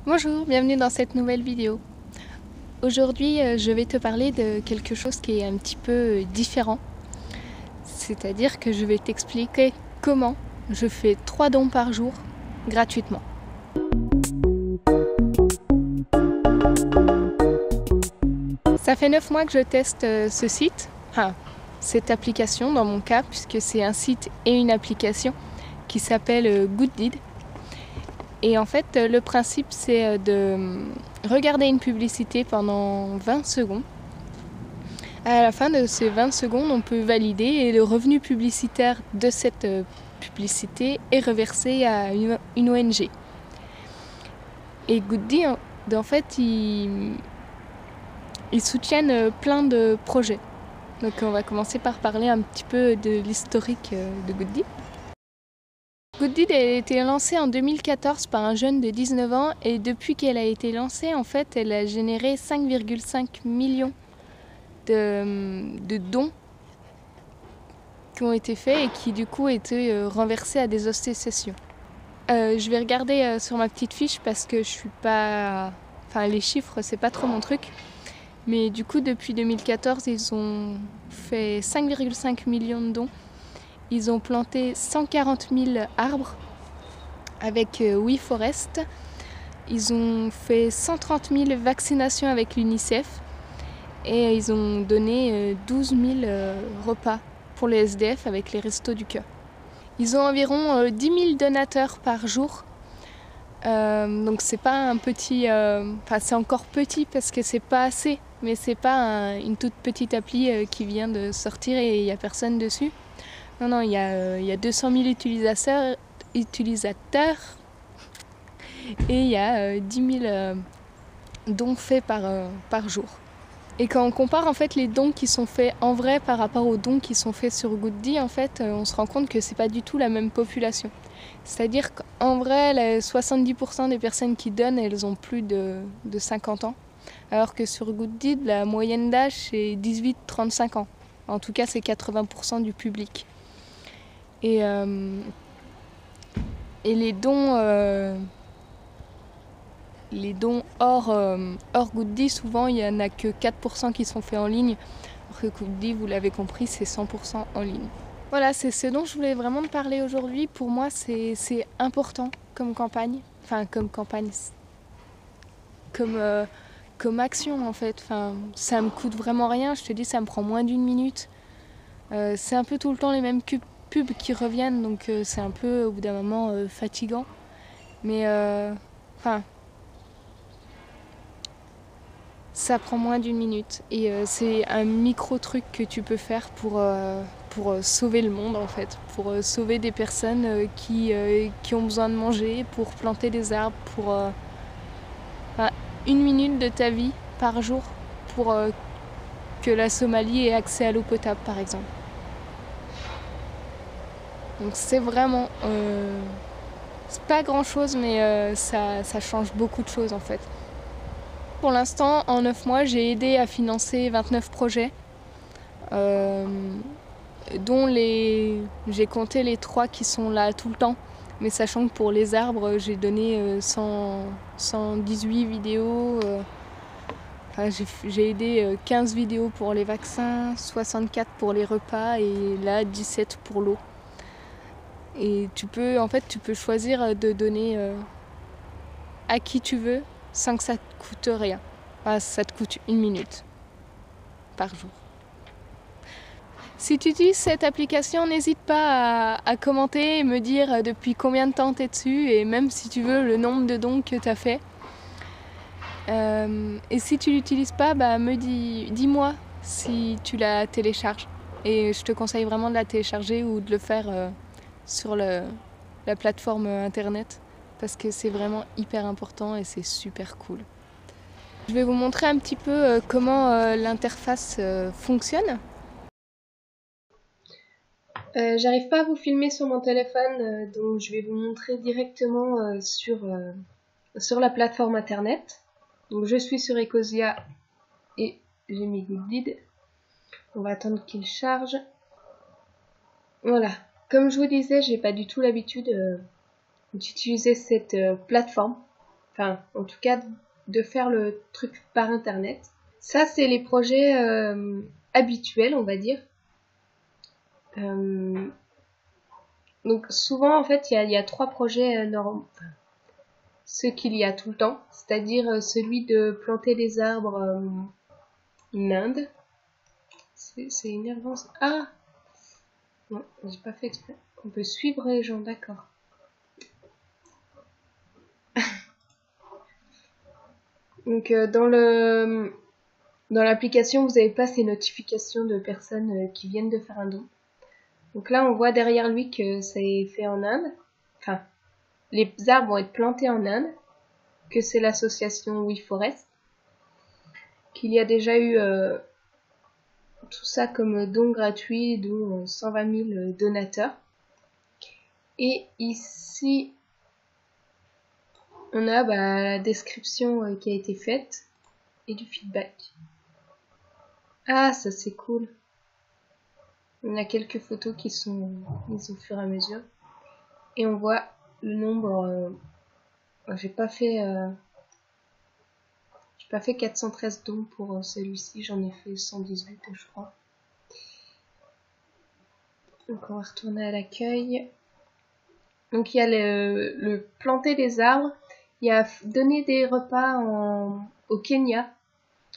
Bonjour, bienvenue dans cette nouvelle vidéo. Aujourd'hui, je vais te parler de quelque chose qui est un petit peu différent. C'est-à-dire que je vais t'expliquer comment je fais 3 dons par jour gratuitement. Ça fait 9 mois que je teste ce site, enfin cette application dans mon cas, puisque c'est un site et une application qui s'appelle Gooddeed. Et en fait, le principe, c'est de regarder une publicité pendant 20 secondes. À la fin de ces 20 secondes, on peut valider et le revenu publicitaire de cette publicité est reversé à une ONG. Et Gooddeed, en fait, ils soutiennent plein de projets. Donc on va commencer par parler un petit peu de l'historique de Gooddeed. Gooddeed a été lancée en 2014 par un jeune de 19 ans et depuis qu'elle a été lancée, en fait, elle a généré 5,5 millions de dons qui ont été faits et qui du coup étaient renversés à des associations. Je vais regarder sur ma petite fiche parce que je suis pas... Enfin les chiffres c'est pas trop mon truc. Mais du coup depuis 2014 ils ont fait 5,5 millions de dons. Ils ont planté 140 000 arbres avec WeForest. Ils ont fait 130 000 vaccinations avec l'UNICEF. Et ils ont donné 12 000 repas pour les SDF avec les Restos du Cœur. Ils ont environ 10 000 donateurs par jour. Donc c'est pas un petit... Enfin c'est encore petit parce que c'est pas assez. Mais c'est pas une toute petite appli qui vient de sortir et il n'y a personne dessus. Non, il y a 200 000 utilisateurs et il y a 10 000 dons faits par jour. Et quand on compare en fait les dons qui sont faits en vrai par rapport aux dons qui sont faits sur Gooddeed, en fait, on se rend compte que c'est pas du tout la même population. C'est-à-dire qu'en vrai, 70% des personnes qui donnent, elles ont plus de 50 ans. Alors que sur Gooddeed, la moyenne d'âge, c'est 18-35 ans. En tout cas, c'est 80% du public. Et les dons hors Gooddeed, souvent, il n'y en a que 4% qui sont faits en ligne. Alors que Gooddeed, vous l'avez compris, c'est 100% en ligne. Voilà, c'est ce dont je voulais vraiment te parler aujourd'hui. Pour moi, c'est important comme campagne. Enfin, comme campagne. Comme action, en fait. Enfin, ça me coûte vraiment rien. Je te dis, ça me prend moins d'1 minute. C'est un peu tout le temps les mêmes pubs qui reviennent. Donc, c'est un peu, au bout d'un moment, fatigant. Mais, enfin... ça prend moins d'1 minute et c'est un micro truc que tu peux faire pour sauver le monde en fait, pour sauver des personnes qui ont besoin de manger, pour planter des arbres, pour 1 minute de ta vie par jour pour que la Somalie ait accès à l'eau potable par exemple. Donc c'est vraiment... c'est pas grand chose mais ça change beaucoup de choses en fait. Pour l'instant, en 9 mois, j'ai aidé à financer 29 projets, dont j'ai compté les 3 qui sont là tout le temps. Mais sachant que pour les arbres, j'ai donné 118 vidéos. Enfin, j'ai aidé 15 vidéos pour les vaccins, 64 pour les repas et là 17 pour l'eau. Et tu peux choisir de donner à qui tu veux sans que ça te coûte rien. Enfin, ça te coûte 1 minute par jour. Si tu utilises cette application, n'hésite pas à commenter et me dire depuis combien de temps tu es dessus et même si tu veux le nombre de dons que tu as fait. Et si tu l'utilises pas, dis-moi si tu la télécharges. Et je te conseille vraiment de la télécharger ou de le faire sur la plateforme internet parce que c'est vraiment hyper important et c'est super cool. Je vais vous montrer un petit peu comment l'interface fonctionne. J'arrive pas à vous filmer sur mon téléphone, donc je vais vous montrer directement sur la plateforme internet. Donc je suis sur Ecosia et j'ai mis Gooddeed. On va attendre qu'il charge. Voilà. Comme je vous disais, j'ai pas du tout l'habitude d'utiliser cette plateforme. Enfin, en tout cas, de faire le truc par internet. Ça, c'est les projets habituels, on va dire. Donc souvent, en fait, il y a 3 projets normaux. Enfin, ceux qu'il y a tout le temps. C'est-à-dire celui de planter des arbres en Inde. C'est énervant. Ah! Non, j'ai pas fait exprès. On peut suivre les gens, d'accord. Donc dans l'application, vous avez pas ces notifications de personnes qui viennent de faire un don. Donc là, on voit derrière lui que c'est fait en Inde. Enfin, les arbres vont être plantés en Inde. Que c'est l'association WeForest. Qu'il y a déjà eu tout ça comme don gratuit, dont 120 000 donateurs. Et ici, on a la description qui a été faite et du feedback. Ah, ça c'est cool. On a quelques photos qui sont mises au fur et à mesure. Et on voit le nombre. J'ai pas fait 413 dons pour celui-ci, j'en ai fait 118 je crois. Donc on va retourner à l'accueil. Donc il y a le planter des arbres, il y a donner des repas au Kenya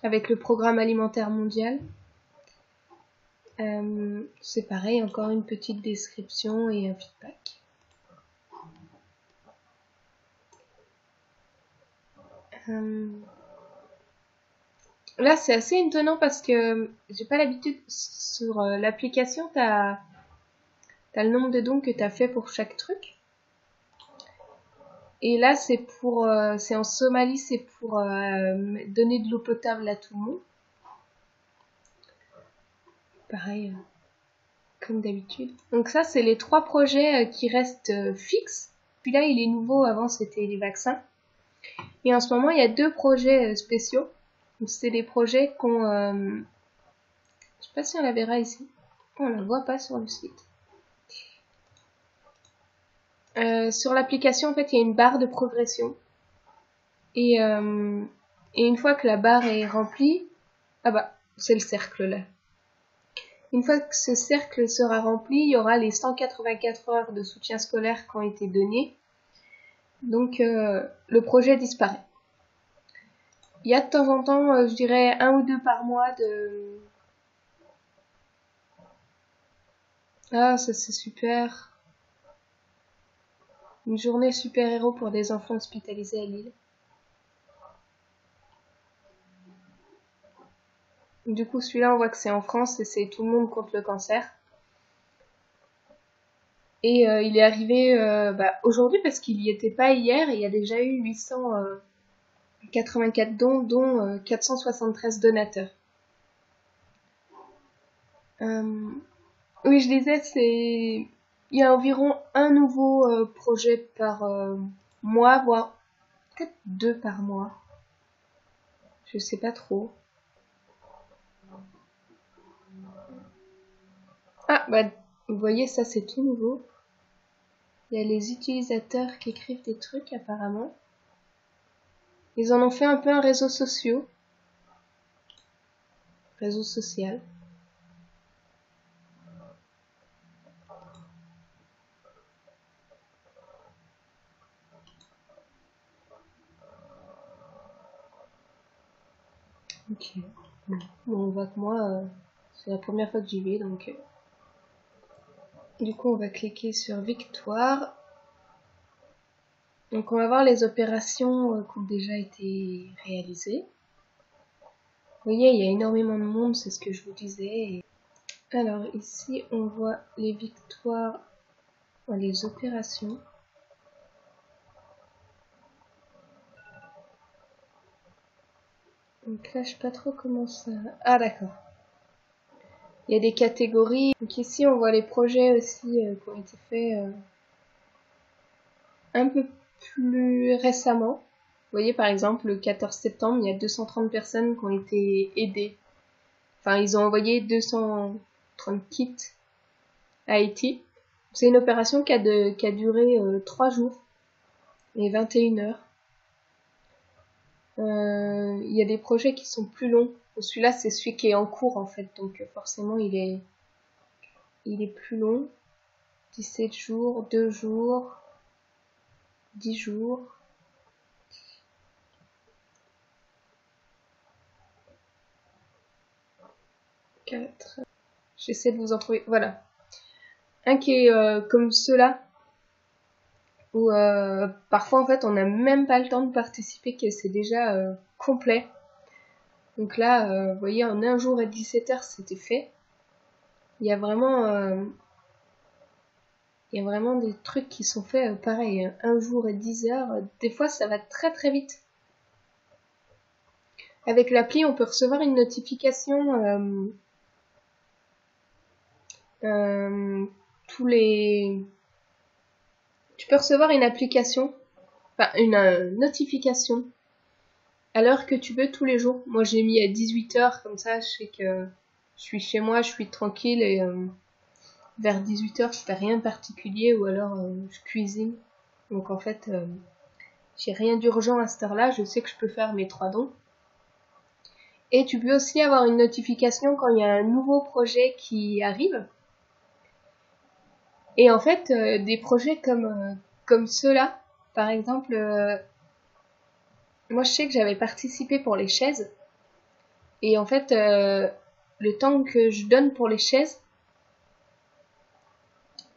avec le programme alimentaire mondial. C'est pareil, encore une petite description et un feedback. Là c'est assez étonnant parce que j'ai pas l'habitude sur l'application, t'as le nombre de dons que t'as fait pour chaque truc. Et là c'est en Somalie, c'est pour donner de l'eau potable à tout le monde. Pareil, comme d'habitude. Donc ça, c'est les 3 projets qui restent fixes. Puis là, il est nouveau, avant c'était les vaccins. Et en ce moment, il y a 2 projets spéciaux. C'est des projets qu'on... je sais pas si on la verra ici. On la voit pas sur le site. Sur l'application, en fait, il y a une barre de progression. Et une fois que la barre est remplie... Ah bah, c'est le cercle là. Une fois que ce cercle sera rempli, il y aura les 184 heures de soutien scolaire qui ont été données. Donc le projet disparaît. Il y a de temps en temps, je dirais 1 ou 2 par mois de... Ah, ça c'est super. Une journée super-héros pour des enfants hospitalisés à Lille. Du coup, celui-là, on voit que c'est en France et c'est tout le monde contre le cancer. Et il est arrivé aujourd'hui parce qu'il n'y était pas hier et il y a déjà eu 884 dons, dont 473 donateurs. Oui, je disais, il y a environ un nouveau projet par mois, voire peut-être 2 par mois. Je sais pas trop. Ah, vous voyez, ça c'est tout nouveau. Il y a les utilisateurs qui écrivent des trucs apparemment. Ils en ont fait un peu un réseau social. Ok. Bon, on voit que moi, c'est la première fois que j'y vais, donc... Du coup, on va cliquer sur Victoire. Donc, on va voir les opérations qui ont déjà été réalisées. Vous voyez, il y a énormément de monde, c'est ce que je vous disais. Alors, ici, on voit les victoires, les opérations. Donc là, je sais pas trop comment ça... Ah, d'accord. Il y a des catégories. Donc ici, on voit les projets aussi qui ont été faits un peu plus récemment. Vous voyez, par exemple, le 14 septembre, il y a 230 personnes qui ont été aidées. Enfin, ils ont envoyé 230 kits à Haïti. C'est une opération qui a duré 3 jours et 21 heures. Il y a des projets qui sont plus longs. Celui-là, c'est celui qui est en cours en fait, donc forcément il est plus long. 17 jours, 2 jours, 10 jours. 4. J'essaie de vous en trouver. Voilà. Un qui est comme ceux-là, où parfois en fait on n'a même pas le temps de participer, que c'est déjà complet. Donc là, vous voyez, en un jour à 17h c'était fait. Il y a vraiment des trucs qui sont faits pareil, un jour et 10 heures. Des fois ça va très très vite. Avec l'appli on peut recevoir une notification tous les... Tu peux recevoir une application, enfin une notification à l'heure que tu veux tous les jours. Moi j'ai mis à 18h, comme ça je sais que je suis chez moi, je suis tranquille et vers 18h je fais rien de particulier ou alors je cuisine. Donc en fait j'ai rien d'urgent à cette heure-là, je sais que je peux faire mes 3 dons. Et tu peux aussi avoir une notification quand il y a un nouveau projet qui arrive. Et en fait, des projets comme ceux-là, par exemple, moi je sais que j'avais participé pour les chaises. Et en fait, le temps que je donne pour les chaises,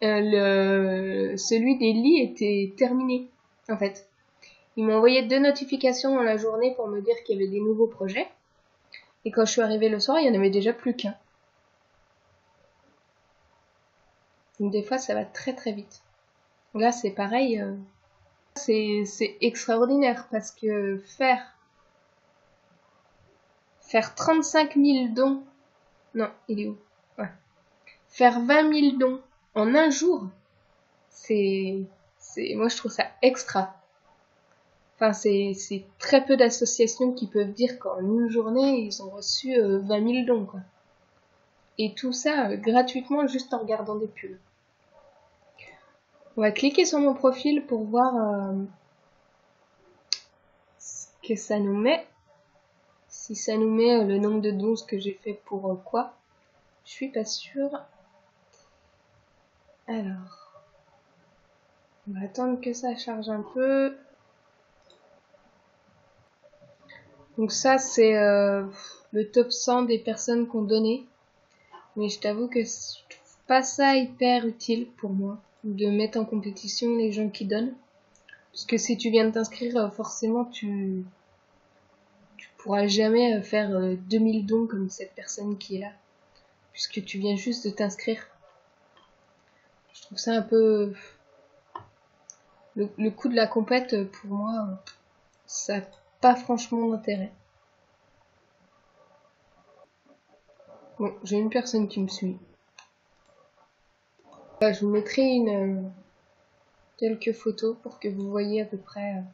celui des lits était terminé, en fait. Ils m'ont envoyé 2 notifications dans la journée pour me dire qu'il y avait des nouveaux projets. Et quand je suis arrivée le soir, il y en avait déjà plus qu'un. Donc des fois, ça va très très vite. Là, c'est pareil. C'est extraordinaire parce que faire 35 000 dons. Non, il est où? Ouais. Faire 20 000 dons en un jour, moi je trouve ça extra. Enfin, c'est très peu d'associations qui peuvent dire qu'en une journée, ils ont reçu 20 000 dons, quoi. Et tout ça gratuitement, juste en regardant des pubs. On va cliquer sur mon profil pour voir ce que ça nous met. Si ça nous met le nombre de dons que j'ai fait pour quoi. Je suis pas sûre. Alors, on va attendre que ça charge un peu. Donc ça, c'est le top 100 des personnes qui ont donné. Mais je t'avoue que je trouve pas ça hyper utile pour moi, de mettre en compétition les gens qui donnent. Parce que si tu viens de t'inscrire, forcément, tu pourras jamais faire 2000 dons comme cette personne qui est là. Puisque tu viens juste de t'inscrire. Je trouve ça un peu... Le coût de la compète, pour moi, ça n'a pas franchement d'intérêt. Bon, j'ai une personne qui me suit. Je vous mettrai quelques photos pour que vous voyez à peu près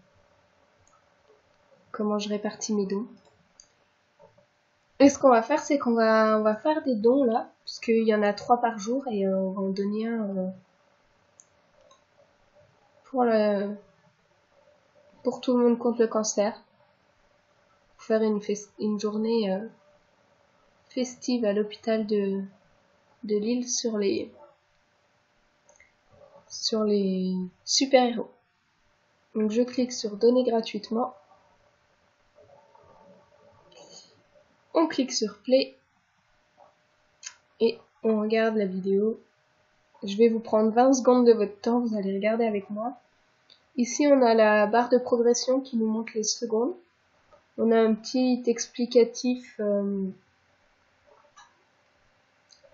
comment je répartis mes dons. Et ce qu'on va faire, c'est qu'on va faire des dons là, parce qu'il y en a 3 par jour et on va en donner un pour tout le monde contre le cancer. Pour faire une journée festive à l'hôpital de Lille sur les super-héros. Donc je clique sur donner gratuitement. On clique sur play et on regarde la vidéo. Je vais vous prendre 20 secondes de votre temps, vous allez regarder avec moi. Ici on a la barre de progression qui nous montre les secondes. On a un petit explicatif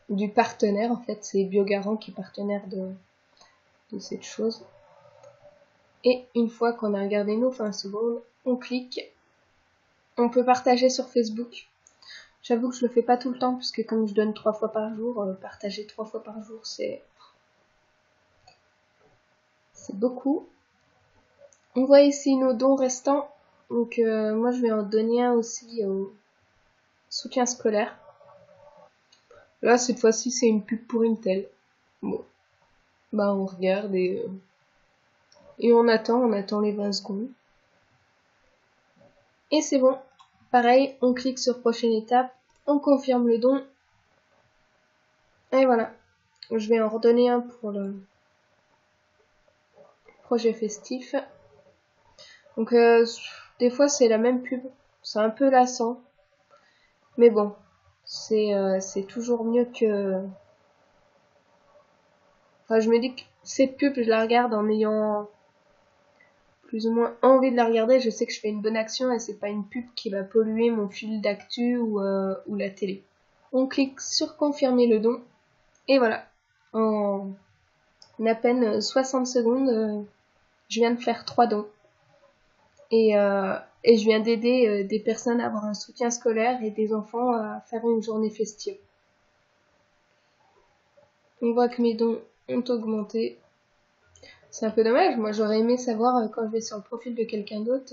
du partenaire, en fait c'est Biogarant qui est partenaire de cette chose. Et une fois qu'on a regardé nos 20 secondes, on clique. On peut partager sur Facebook. J'avoue que je le fais pas tout le temps, puisque comme je donne 3 fois par jour, partager 3 fois par jour, c'est beaucoup. On voit ici nos dons restants. Donc moi je vais en donner un aussi au soutien scolaire. Là cette fois-ci c'est une pub pour Intel. Bon, bah on regarde et on attend les 20 secondes. Et c'est bon. Pareil, on clique sur prochaine étape, on confirme le don. Et voilà. Je vais en redonner un pour le projet festif. Donc des fois c'est la même pub. C'est un peu lassant. Mais bon, c'est toujours mieux que... Enfin, je me dis que cette pub, je la regarde en ayant plus ou moins envie de la regarder. Je sais que je fais une bonne action et c'est pas une pub qui va polluer mon fil d'actu ou la télé. On clique sur confirmer le don. Et voilà. En à peine 60 secondes, je viens de faire 3 dons. Et je viens d'aider des personnes à avoir un soutien scolaire et des enfants à faire une journée festive. On voit que mes dons ont augmenté. C'est un peu dommage, moi j'aurais aimé savoir quand je vais sur le profil de quelqu'un d'autre,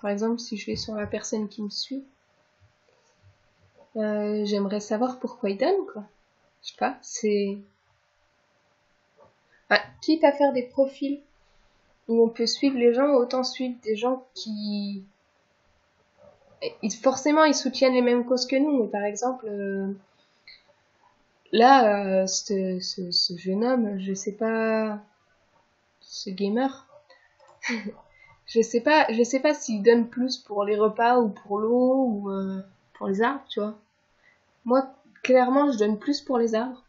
par exemple si je vais sur la personne qui me suit, j'aimerais savoir pourquoi il donne, quoi. Je sais pas, c'est... Enfin, quitte à faire des profils où on peut suivre les gens, autant suivre des gens qui... Forcément ils soutiennent les mêmes causes que nous, mais par exemple... Là, ce jeune homme, je sais pas, ce gamer, je sais pas s'il donne plus pour les repas ou pour l'eau ou pour les arbres, tu vois. Moi, clairement, je donne plus pour les arbres.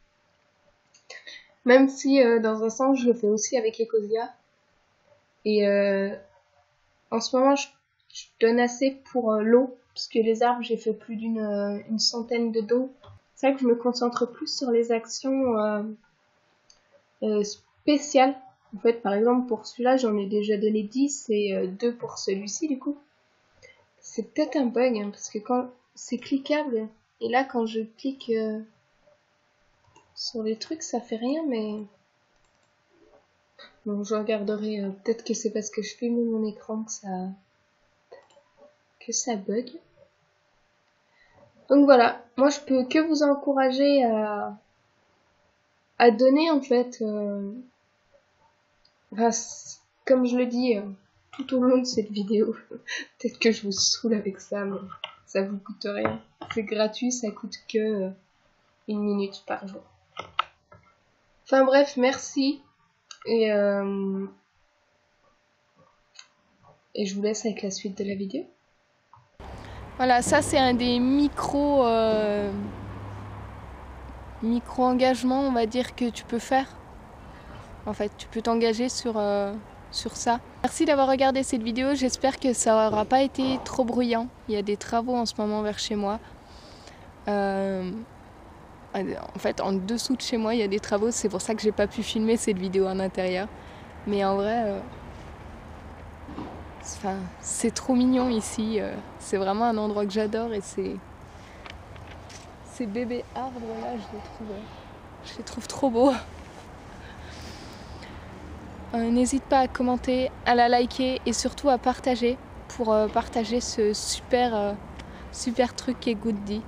Même si, dans un sens, je le fais aussi avec Ecosia. Et en ce moment, je donne assez pour l'eau, parce que les arbres, j'ai fait plus d'une centaine de dons. C'est vrai que je me concentre plus sur les actions spéciales. En fait, par exemple, pour celui-là, j'en ai déjà donné 10 et 2 pour celui-ci, du coup. C'est peut-être un bug, hein, parce que quand c'est cliquable, et là, quand je clique sur les trucs, ça fait rien, mais... Bon, je regarderai. Peut-être que c'est parce que je filme mon écran que ça bug. Donc voilà, moi je peux que vous encourager à donner en fait. Enfin, comme je le dis tout au long de cette vidéo, peut-être que je vous saoule avec ça, mais ça vous coûte rien. C'est gratuit, ça coûte que 1 minute par jour. Enfin bref, merci. Et je vous laisse avec la suite de la vidéo. Voilà, ça c'est un des micro-engagements, on va dire, que tu peux faire. En fait, tu peux t'engager sur ça. Merci d'avoir regardé cette vidéo, j'espère que ça n'aura pas été trop bruyant. Il y a des travaux en ce moment vers chez moi. En fait, en dessous de chez moi, il y a des travaux, c'est pour ça que j'ai pas pu filmer cette vidéo en intérieur. Mais en vrai, c'est trop mignon ici. C'est vraiment un endroit que j'adore et ces bébés arbres là, je les trouve trop beaux. N'hésite pas à commenter, à la liker et surtout à partager pour partager ce super truc qu'est Gooddy.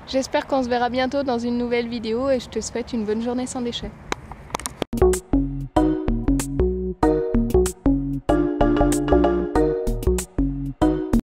J'espère qu'on se verra bientôt dans une nouvelle vidéo et je te souhaite une bonne journée sans déchets.